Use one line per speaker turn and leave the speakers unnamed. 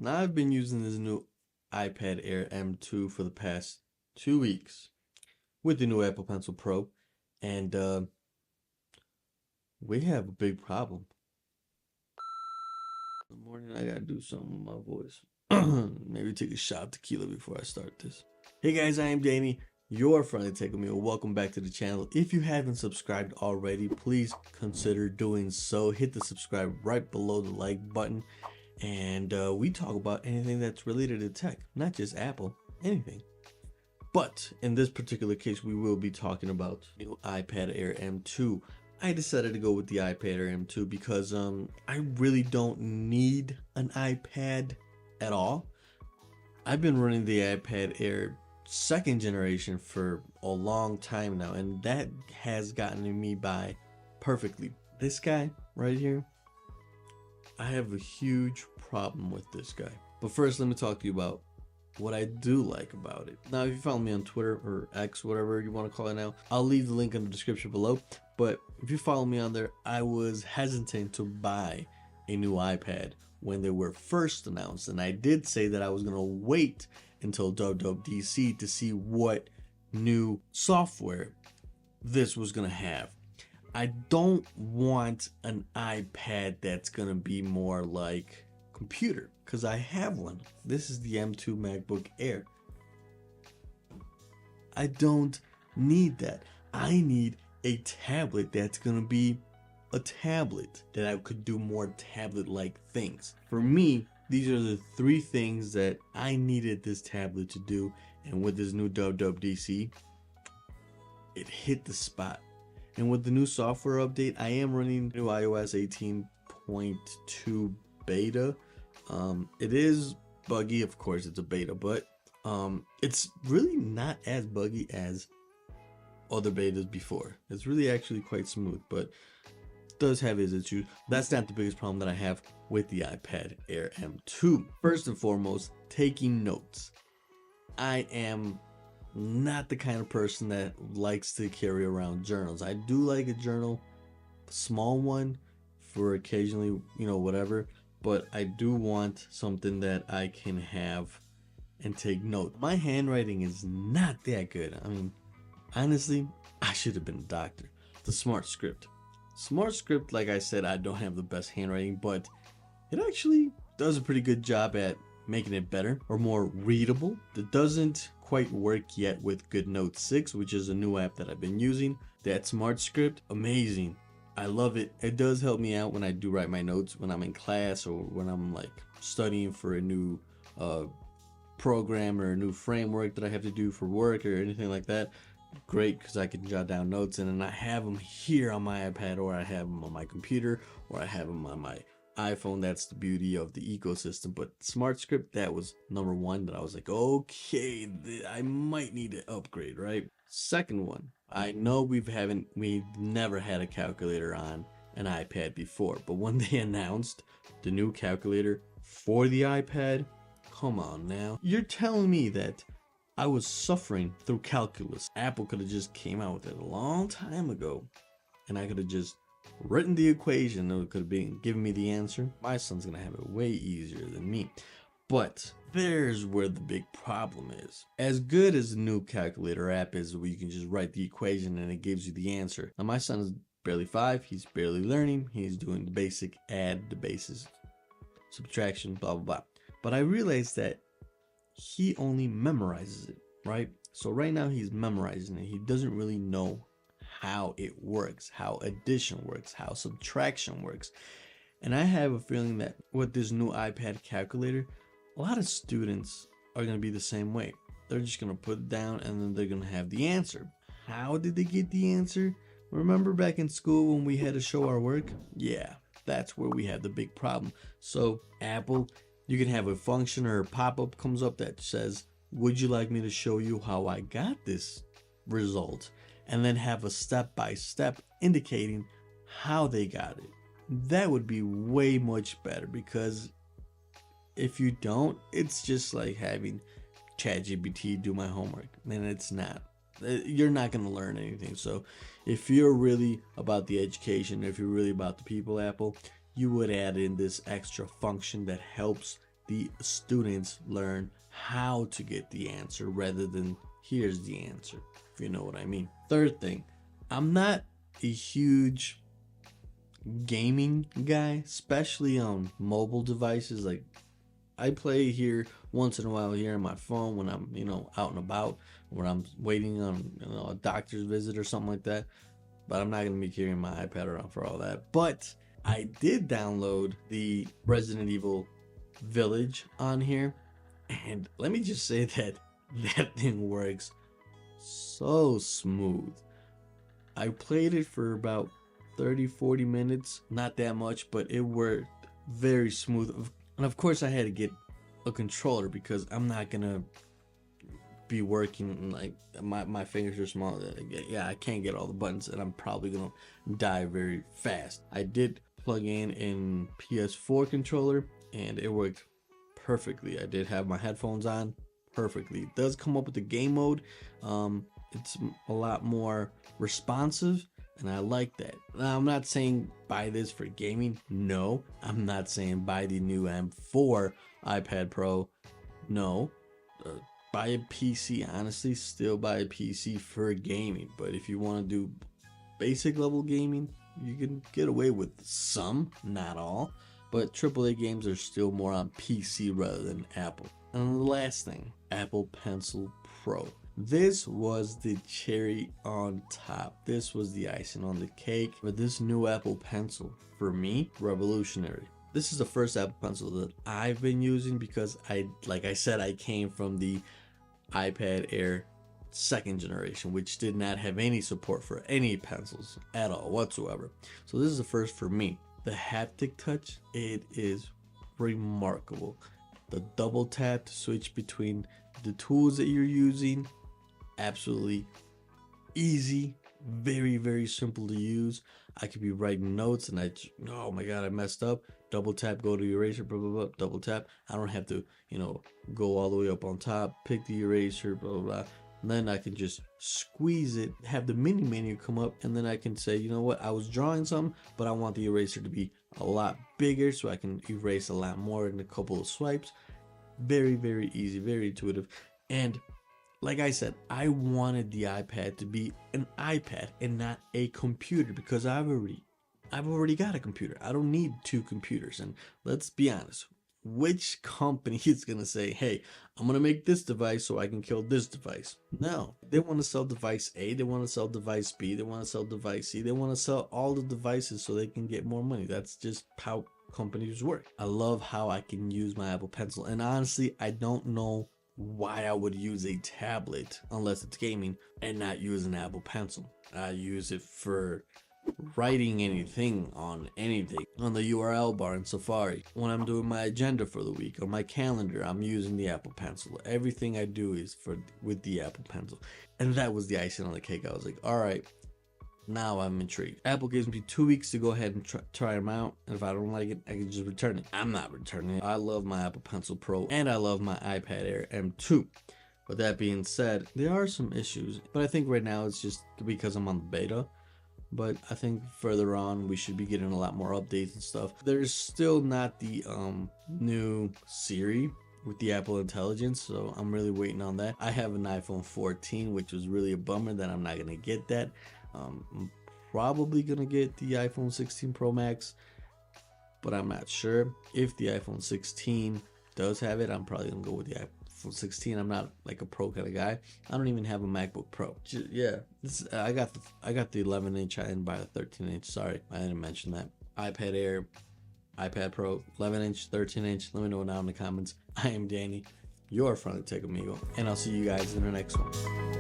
Now I've been using this new iPad Air M2 for the past 2 weeks with the new Apple Pencil Pro, and we have a big problem. In the morning, I gotta do something with my voice. Maybe take a shot of tequila before I start this. Hey guys, I am Danny, your friendly tech meal. Welcome back to the channel. If you haven't subscribed already, please consider doing so. Hit the subscribe right below the like button. And we talk about anything that's related to tech, not just Apple, anything. But in this particular case, we will be talking about new iPad Air M2. I decided to go with the iPad Air M2 because I really don't need an iPad at all. I've been running the iPad Air second generation for a long time now, and that has gotten me by perfectly. This guy right here, I have a huge problem with this guy. But first, let me talk to you about what I do like about it. Now, if you follow me on Twitter or X, whatever you want to call it now, I'll leave the link in the description below. But if you follow me on there, I was hesitant to buy a new iPad when they were first announced. And I did say that I was going to wait until WWDC to see what new software this was going to have. I don't want an iPad that's going to be more like computer, because I have one. This is the M2 MacBook Air. I don't need that. I need a tablet that's gonna be a tablet that I could do more tablet-like things. For me, these are the three things that I needed this tablet to do, and with this new WWDC, it hit the spot. And with the new software update, I am running new iOS 18.2 beta. It is buggy, of course it's a beta, but it's really not as buggy as other betas before. It's really actually quite smooth, but it does have its issues. That's not the biggest problem that I have with the iPad Air M2. First and foremost, taking notes. I am not the kind of person that likes to carry around journals. I do like a journal, a small one, for occasionally, whatever. But I do want something that I can have and take note. My handwriting is not that good. I mean, honestly, I should have been a doctor. The Smart Script. Smart Script, like I said, I don't have the best handwriting, but it actually does a pretty good job at making it better or more readable. It doesn't quite work yet with GoodNote 6, which is a new app that I've been using. That Smart Script, amazing. I love it. It does help me out when I do write my notes when I'm in class or when I'm like studying for a new program or a new framework that I have to do for work or anything like that. Great, because I can jot down notes and then I have them here on my iPad, or I have them on my computer, or I have them on my iPhone. That's the beauty of the ecosystem. But Smart Script, that was number one that I was like, okay, I might need to upgrade, right? Second one, I know we've never had a calculator on an iPad before, but when they announced the new calculator for the iPad, come on now. You're telling me that I was suffering through calculus. Apple could have just came out with it a long time ago, and I could have just written the equation, and it could have been giving me the answer. My son's gonna have it way easier than me. But there's where the big problem is. As good as the new calculator app is, where you can just write the equation and it gives you the answer. Now my son is barely 5, he's barely learning, he's doing the basic add, the basis, subtraction, blah blah blah. But I realized that he only memorizes it, right? So right now he's memorizing it. He doesn't really know how it works, how addition works, how subtraction works. And I have a feeling that with this new iPad calculator, a lot of students are going to be the same way. They're just going to put it down and then they're going to have the answer. How did they get the answer? Remember back in school when we had to show our work? Yeah, that's where we have the big problem. So Apple, you can have a function or a pop-up comes up that says, would you like me to show you how I got this result? And then have a step-by-step indicating how they got it. That would be way much better, because if you don't, it's just like having ChatGPT do my homework, and it's not. You're not going to learn anything. So if you're really about the education, if you're really about the people, Apple, you would add in this extra function that helps the students learn how to get the answer rather than here's the answer, if you know what I mean. Third thing, I'm not a huge gaming guy, especially on mobile devices. Like, I play here once in a while here on my phone when I'm, out and about, when I'm waiting on, a doctor's visit or something like that. But I'm not going to be carrying my iPad around for all that. But I did download the Resident Evil Village on here. And let me just say that that thing works so smooth. I played it for about 30-40 minutes, not that much, but it worked very smooth. And of course I had to get a controller because I'm not gonna be working, like, my fingers are small. Yeah, I can't get all the buttons and I'm probably gonna die very fast. I did plug in PS4 controller and it worked perfectly. I did have my headphones on perfectly. It does come up with the game mode. It's a lot more responsive and I like that. Now, I'm not saying buy this for gaming. No, I'm not saying buy the new M4 iPad Pro. No, buy a PC. Honestly, still buy a PC for gaming. But if you want to do basic level gaming, you can get away with some, not all. But AAA games are still more on PC rather than Apple. And the last thing, Apple Pencil Pro. This was the cherry on top. This was the icing on the cake for this new Apple Pencil. For me, revolutionary. This is the first Apple Pencil that I've been using because like I said, I came from the iPad Air 2nd generation, which did not have any support for any pencils at all whatsoever. So this is the first for me. The haptic touch, it is remarkable. The double tap to switch between the tools that you're using, absolutely easy, very, very simple to use. I could be writing notes and oh my god, I messed up. Double tap, go to eraser, blah, blah, blah, double tap. I don't have to, go all the way up on top, pick the eraser, blah, blah, blah. And then I can just squeeze it, have the mini menu come up, and then I can say, you know what, I was drawing something, but I want the eraser to be a lot bigger so I can erase a lot more in a couple of swipes. Very, very easy, very intuitive. And like I said, I wanted the iPad to be an iPad and not a computer because I've already got a computer. I don't need two computers. And let's be honest, which company is going to say, hey, I'm going to make this device so I can kill this device? No, they want to sell device A, they want to sell device B, they want to sell device C, they want to sell all the devices so they can get more money. That's just how companies work. I love how I can use my Apple Pencil, and honestly, I don't know why I would use a tablet unless it's gaming and not use an Apple Pencil. I use it for writing anything on the URL bar in Safari. When I'm doing my agenda for the week or my calendar, I'm using the Apple Pencil. Everything I do is with the Apple Pencil. And that was the icing on the cake. I was like, all right, now I'm intrigued. Apple gives me 2 weeks to go ahead and try them out. And if I don't like it, I can just return it. I'm not returning it. I love my Apple Pencil Pro and I love my iPad Air M2. With that being said, there are some issues, but I think right now it's just because I'm on the beta. But I think further on we should be getting a lot more updates and stuff. There's still not the new Siri with the Apple Intelligence, so I'm really waiting on that. I have an iPhone 14, which was really a bummer that I'm not gonna get that. I'm probably gonna get the iPhone 16 Pro Max, but I'm not sure. If the iPhone 16 does have it, I'm probably gonna go with the iPhone 16. I'm not like a pro kind of guy. I don't even have a MacBook Pro. Yeah, I got the 11-inch. I didn't buy the 13-inch. Sorry, I didn't mention that. iPad Air, iPad Pro, 11-inch, 13-inch. Let me know down in the comments. I am Danny, your friendly Tech Amigo, and I'll see you guys in the next one.